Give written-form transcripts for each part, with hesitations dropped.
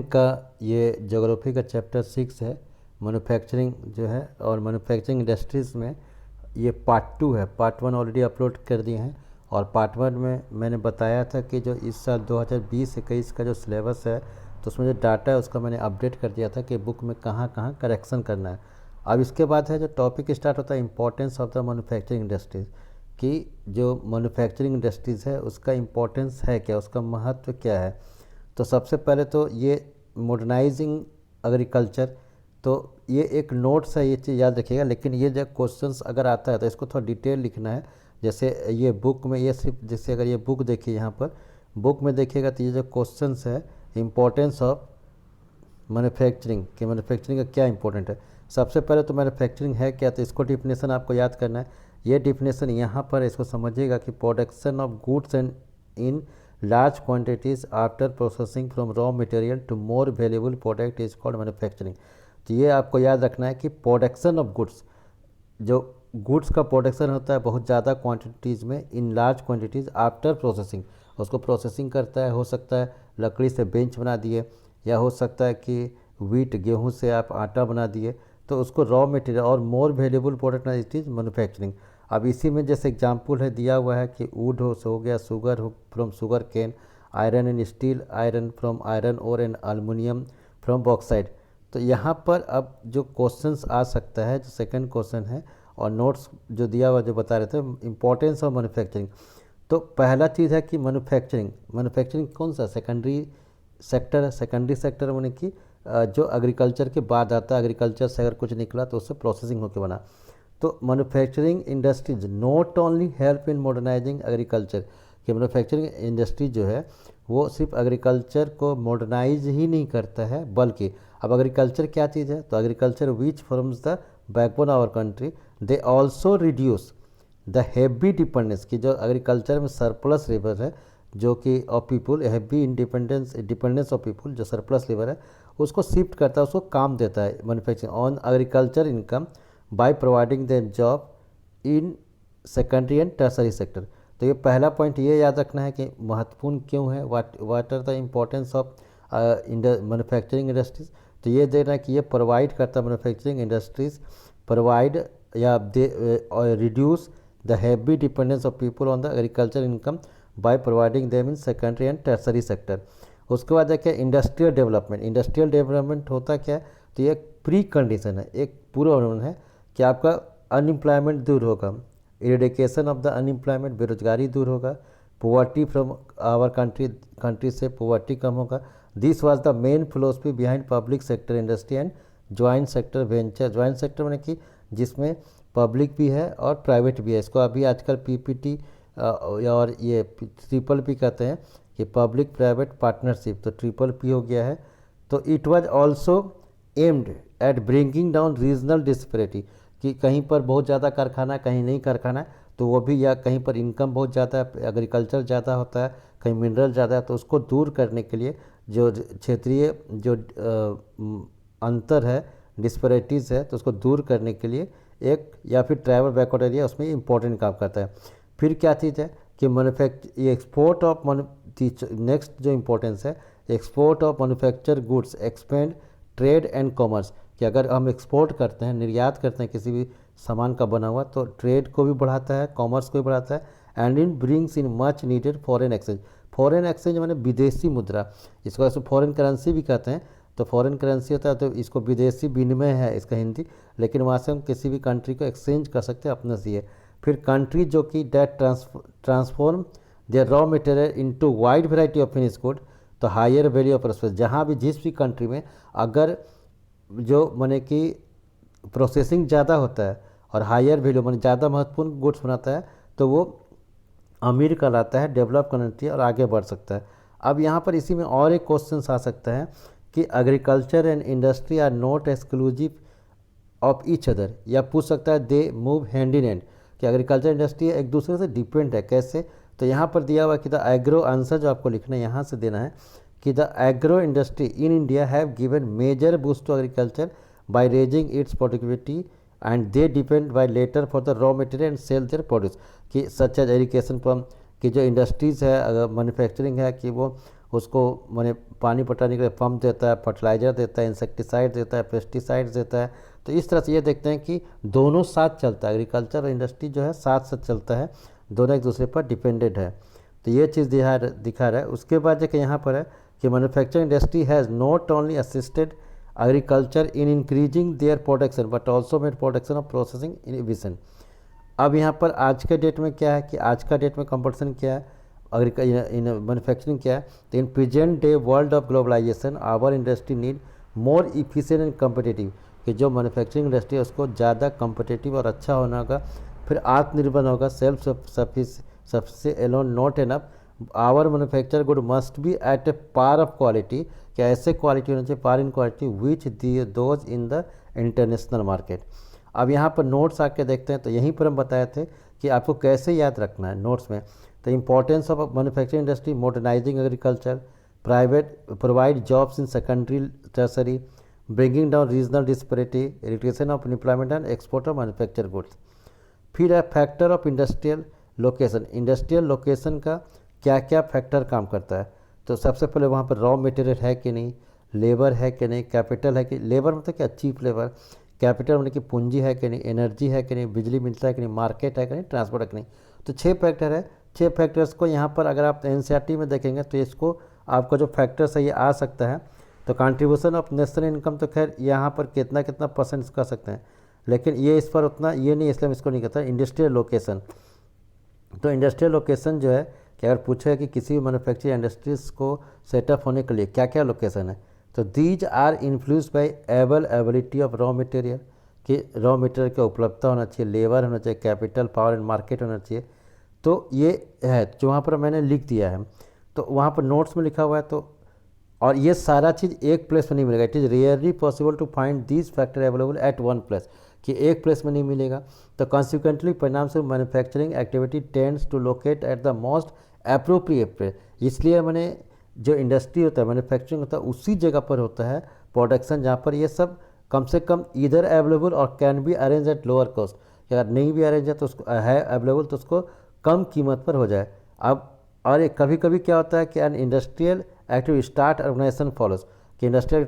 का ये ज्योग्राफी का चैप्टर 6 है, मैन्युफैक्चरिंग जो है, और मैन्युफैक्चरिंग इंडस्ट्रीज़ में ये पार्ट 2 है। पार्ट 1 ऑलरेडी अपलोड कर दिए हैं, और पार्ट 1 में मैंने बताया था कि जो इस साल 2020-21 का जो सिलेबस है, तो उसमें जो डाटा है उसका मैंने अपडेट कर दिया था कि बुक में कहाँ कहाँ करेक्शन करना है। अब इसके बाद है जो टॉपिक स्टार्ट होता है, importance of the manufacturing industries, कि जो मैन्युफैक्चरिंग इंडस्ट्रीज़ है उसका इम्पोर्टेंस है क्या, उसका महत्व क्या है। तो सबसे पहले तो ये मॉडर्नाइजिंग एग्रीकल्चर, तो ये एक नोट्स है, ये चीज़ याद रखिएगा। लेकिन ये जब क्वेश्चंस अगर आता है तो इसको थोड़ा डिटेल लिखना है। जैसे ये बुक में, ये सिर्फ जैसे अगर ये बुक देखिए, यहाँ पर बुक में देखिएगा तो ये जो क्वेश्चंस है, इम्पोर्टेंस ऑफ मैन्युफैक्चरिंग, कि मैन्युफैक्चरिंग का क्या इंपॉर्टेंट है। सबसे पहले तो मैन्युफैक्चरिंग है क्या, तो इसको डिफिनेशन आपको याद करना है। ये डिफिनेशन यहाँ पर इसको समझिएगा कि production of goods and in large quantities after processing from raw material to more valuable product is called manufacturing. तो ये आपको याद रखना है कि प्रोडक्शन ऑफ गुड्स, जो गुड्स का प्रोडक्शन होता है बहुत ज़्यादा क्वांटिटीज़ में, in large quantities after processing, उसको प्रोसेसिंग करता है, हो सकता है लकड़ी से बेंच बना दिए, या हो सकता है कि वीट गेहूं से आप आटा बना दिए, तो उसको रॉ मटेरियल और मोर valuable product it is manufacturing. अब इसी में जैसे एग्जांपल है दिया हुआ है कि वुड हो गया, शुगर हो from sugar cane, iron and steel, iron from iron ore and aluminium from bauxite. तो यहाँ पर अब जो क्वेश्चंस आ सकता है, जो सेकंड क्वेश्चन है, और नोट्स जो दिया हुआ जो बता रहे थे इंपॉर्टेंस ऑफ मैन्युफैक्चरिंग। तो पहला चीज़ है कि मैन्युफैक्चरिंग कौन सा सेकेंडरी सेक्टर है। सेकेंडरी सेक्टर माने कि जो एग्रीकल्चर के बाद आता है, एग्रीकल्चर से अगर कुछ निकला तो उससे प्रोसेसिंग होकर बना। तो manufacturing industries not only help in modernising agriculture, कि मैन्युफैक्चरिंग इंडस्ट्री जो है वो सिर्फ एग्रीकल्चर को मॉडर्नाइज ही नहीं करता है, बल्कि अब एग्रीकल्चर क्या चीज़ है, तो agriculture which forms the backbone our country, they also reduce the heavy dependence, की जो एग्रीकल्चर में सरप्लस लेबर है, जो कि of people heavy dependence of people, जो सरप्लस लेबर है उसको शिफ्ट करता है, उसको काम देता है manufacturing on agriculture income by providing them job in secondary and tertiary sector. तो ये पहला पॉइंट ये याद रखना है कि महत्वपूर्ण क्यों है, what are the importance of manufacturing industries. तो ये देना है कि ये प्रोवाइड करता है, मैन्युफैक्चरिंग इंडस्ट्रीज प्रोवाइड या they reduce the heavy dependence of people on the agriculture income by providing them in secondary and tertiary sector. उसके बाद देखिए इंडस्ट्रियल डेवलपमेंट। इंडस्ट्रियल डेवलपमेंट होता क्या है, तो ये एक प्री कंडीशन है, एक पूर्वानुमान है कि आपका अनएम्प्लॉयमेंट दूर होगा, इरेडिकेशन ऑफ द अनएम्प्लॉयमेंट, बेरोजगारी दूर होगा, पोवर्टी फ्रॉम आवर कंट्री से पोवर्टी कम होगा। This was the main philosophy behind public sector industry and joint sector venture. Joint sector मैंने कि जिसमें पब्लिक भी है और प्राइवेट भी है। इसको अभी आजकल पीपीटी और ये ट्रिपल पी कहते हैं कि पब्लिक प्राइवेट पार्टनरशिप, तो ट्रिपल पी हो गया है। तो it was also aimed at bringing down regional disparity, कि कहीं पर बहुत ज़्यादा कारखाना, कहीं नहीं कारखाना, तो वो भी, या कहीं पर इनकम बहुत ज़्यादा है, एग्रीकल्चर ज़्यादा होता है, कहीं मिनरल ज़्यादा है, तो उसको दूर करने के लिए जो क्षेत्रीय जो अंतर है, डिस्पैरिटीज़ है, तो उसको दूर करने के लिए एक, या फिर ट्राइबल बैकवर्ड एरिया उसमें इंपॉर्टेंट काम करता है। फिर क्या चीज़ है कि ये एक्सपोर्ट ऑफ नेक्स्ट जो इंपॉर्टेंस है, export of manufacture goods expand trade and commerce, कि अगर हम एक्सपोर्ट करते हैं, निर्यात करते हैं किसी भी सामान का बना हुआ, तो ट्रेड को भी बढ़ाता है, कॉमर्स को भी बढ़ाता है, and in brings in much needed foreign exchange. Foreign exchange माने विदेशी मुद्रा, इसको ऐसे फॉरेन करेंसी भी कहते हैं। तो फॉरेन करेंसी होता है, तो इसको विदेशी विनिमय है इसका हिंदी, लेकिन वहाँ से हम किसी भी कंट्री को एक्सचेंज कर सकते हैं अपने से। फिर कंट्री जो कि that transform their raw material into wide variety of finish good, तो हायर वैल्यू ऑफ प्रोसेस, जहाँ भी जिस भी कंट्री में अगर जो माने कि प्रोसेसिंग ज़्यादा होता है और हायर वैल्यू माने ज़्यादा महत्वपूर्ण गुड्स बनाता है, तो वो अमीर कहलाता है, डेवलप कंट्री और आगे बढ़ सकता है। अब यहाँ पर इसी में और एक क्वेश्चन आ सकता है कि agriculture and industry are not exclusive of each other, या पूछ सकता है they move hand in hand, कि एग्रीकल्चर इंडस्ट्री एक दूसरे से डिपेंड है, कैसे। तो यहाँ पर दिया हुआ कि द एग्रो, आंसर जो आपको लिखना है यहाँ से देना है कि the agro industry in India have given major boost to agriculture by raising its productivity and they depend by later for the raw material and sell their produce, कि सच एज एजुकेशन फ्रॉम, कि जो industries है, अगर manufacturing है, कि वो उसको मैंने पानी पटाने के लिए पंप देता है, फर्टिलाइज़र देता है, इंसेक्टिसाइड देता है, पेस्टिसाइड्स देता है। तो इस तरह से ये देखते हैं कि दोनों साथ चलता है, एग्रीकल्चर और इंडस्ट्री जो है साथ साथ चलता है, दोनों एक दूसरे पर डिपेंडेंट है। तो ये चीज़ दिखा रहा है। उसके बाद देखिए यहाँ पर है कि manufacturing industry has not only assisted agriculture in increasing their production but also made production of processing in efficient. अब यहाँ पर आज के डेट में क्या है कि आज का डेट में कंपटीशन क्या है, इन मैन्युफैक्चरिंग क्या है। तो in present day world of globalisation our industry need more efficient and competitive, कि जो मैन्युफैक्चरिंग इंडस्ट्री है उसको ज़्यादा कम्पिटिटिव और अच्छा होना होगा, फिर आत्मनिर्भर होगा, सेल्फ सबसे alone not enough. Our manufacture good must be at a par of quality, क्या ऐसे क्वालिटी होना चाहिए par in quality which those in the international market. अब यहाँ पर नोट्स आके देखते हैं, तो यहीं पर हम बताए थे कि आपको कैसे याद रखना है नोट्स में। तो importance of manufacturing industry, modernising agriculture, provide jobs in secondary tertiary, bringing down regional disparity, retention of employment and export of manufacture goods. फिर है factor of industrial location, industrial location का क्या क्या फैक्टर काम करता है। तो सबसे पहले वहाँ पर रॉ मटेरियल है कि नहीं, लेबर है कि नहीं, कैपिटल है कि, लेबर मतलब क्या चीप लेबर, कैपिटल मतलब कि पूंजी है कि नहीं, एनर्जी है कि नहीं, बिजली मिलता है कि नहीं, मार्केट है कि नहीं, ट्रांसपोर्ट है कि नहीं। तो 6 फैक्टर है। 6 फैक्टर्स को यहाँ पर अगर आप एनसीईआरटी में देखेंगे तो इसको आपका जो फैक्टर्स है ये आ सकता है। तो कंट्रीब्यूशन ऑफ नेशनल इनकम तो खैर यहाँ पर कितना कितना परसेंट कर सकते हैं, लेकिन ये इस पर उतना ये नहीं, इसलिए हम इसको नहीं कहता। इंडस्ट्रियल लोकेशन, तो इंडस्ट्रियल लोकेशन जो है कि अगर पूछे कि किसी भी मैन्युफैक्चरिंग इंडस्ट्रीज को सेटअप होने के लिए क्या क्या लोकेशन है, तो these are influenced by availability of raw material, कि रॉ मटेरियल की उपलब्धता होना चाहिए, लेबर होना चाहिए, कैपिटल, पावर एंड मार्केट होना चाहिए। तो ये है जो वहाँ पर मैंने लिख दिया है, तो वहाँ पर नोट्स में लिखा हुआ है। तो और ये सारा चीज़ एक प्लेस में नहीं मिलेगा, it is rarely possible to find this factor available at one place, कि एक प्लेस में नहीं मिलेगा। तो कॉन्सिक्वेंटली परिणाम से manufacturing activity tends to locate at the most appropriate place, इसलिए मैंने जो इंडस्ट्री होता है, मैन्युफैक्चरिंग होता है, उसी जगह पर होता है प्रोडक्शन जहाँ पर ये सब कम से कम इधर अवेलेबल और can be arrange at lower cost, अगर नहीं भी अरेंज है तो उसको है अवेलेबल तो उसको कम कीमत पर हो जाए। अब और ये कभी कभी क्या होता है कि an industrial active start organisation follows, कि इंडस्ट्रियल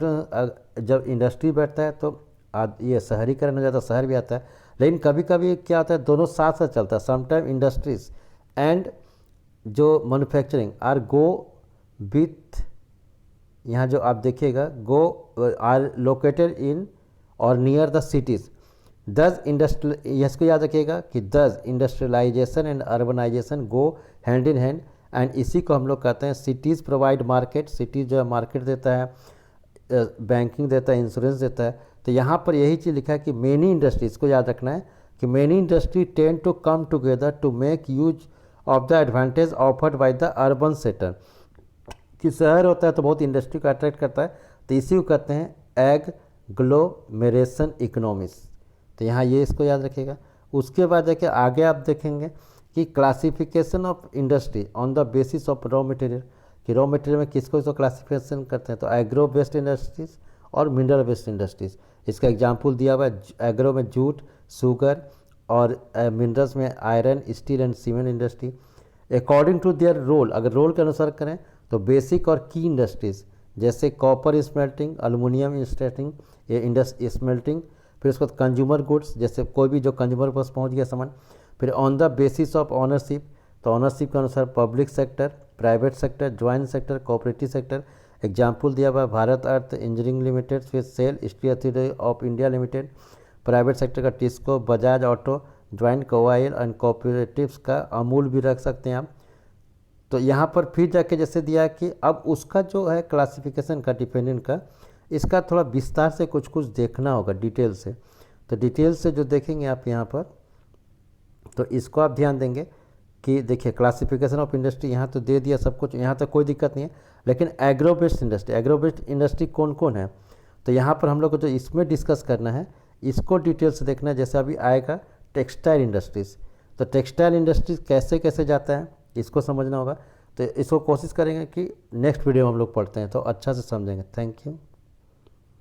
जब इंडस्ट्री बैठता है तो ये शहरीकरण हो जाता है, शहर भी आता है। लेकिन कभी कभी क्या होता है दोनों साथ साथ चलता है। समटाइम इंडस्ट्रीज एंड जो मैन्युफैक्चरिंग आर गो विथ, यहाँ जो आप देखिएगा गो आर लोकेटेड इन और near the cities. Thus industrial, इसको याद रखिएगा कि thus industrialisation and urbanisation go hand in hand, and इसी को हम लोग कहते हैं सिटीज़ प्रोवाइड मार्केट। सिटीज़ जो है मार्केट देता है, बैंकिंग देता है, इंश्योरेंस देता है। तो यहाँ पर यही चीज़ लिखा है कि मेनी इंडस्ट्रीज़ को याद रखना है कि many industry tend to come together to make use of the advantage offered by the urban sector, कि शहर होता है तो बहुत इंडस्ट्री को अट्रैक्ट करता है, तो इसी को कहते हैं एग्लोमेरेशन इकोनॉमिक्स। तो यहाँ ये इसको याद रखिएगा। उसके बाद देखिए आगे आप देखेंगे कि classification of industry on the basis of raw material, कि रॉ मटेरियल में किसको इसको क्लासिफिकेशन करते हैं, तो एग्रो बेस्ड इंडस्ट्रीज और मिनरल बेस्ड इंडस्ट्रीज। इसका एग्जांपल दिया हुआ है, एग्रो में जूट, शुगर, और मिनरल्स में iron, steel and cement industry. According to their role, अगर रोल के अनुसार करें तो बेसिक और की इंडस्ट्रीज जैसे कॉपर स्मेल्टिंग, अल्मोनियम स्मेल्टिंग, ये स्मेल्टिंग। फिर उसके बाद कंज्यूमर गुड्स, जैसे कोई भी जो कंज्यूमर पास पहुंच गया सामान। फिर on the basis of ownership, तो ऑनरशिप के अनुसार public sector, private sector, joint sector, cooperative sector. Example दिया हुआ है भारत अर्थ इंजीनियरिंग लिमिटेड, फिर SAIL steel authority of India limited. Private sector का टिस्को, बजाज ऑटो, ज्वाइंट कोऑइल एंड कोऑपरेटिव्स का अमूल भी रख सकते हैं आप। तो यहाँ पर फिर जाके जैसे दिया है कि अब उसका जो है क्लासिफिकेशन का डिपेंडेंट का, इसका थोड़ा विस्तार से कुछ कुछ देखना होगा डिटेल से। तो डिटेल से जो देखेंगे आप यहाँ पर, तो इसको आप ध्यान देंगे कि देखिए क्लासिफिकेशन ऑफ इंडस्ट्री यहाँ तो दे दिया सब कुछ, यहाँ तक कोई दिक्कत नहीं है। लेकिन agro based industry, agro based industry कौन कौन है, तो यहाँ पर हम लोग को जो इसमें डिस्कस करना है इसको डिटेल से देखना है। जैसे अभी आएगा टेक्सटाइल इंडस्ट्रीज़, तो टेक्सटाइल इंडस्ट्रीज कैसे कैसे जाता है इसको समझना होगा। तो इसको कोशिश करेंगे कि नेक्स्ट वीडियो हम लोग पढ़ते हैं तो अच्छा से समझेंगे। Thank you.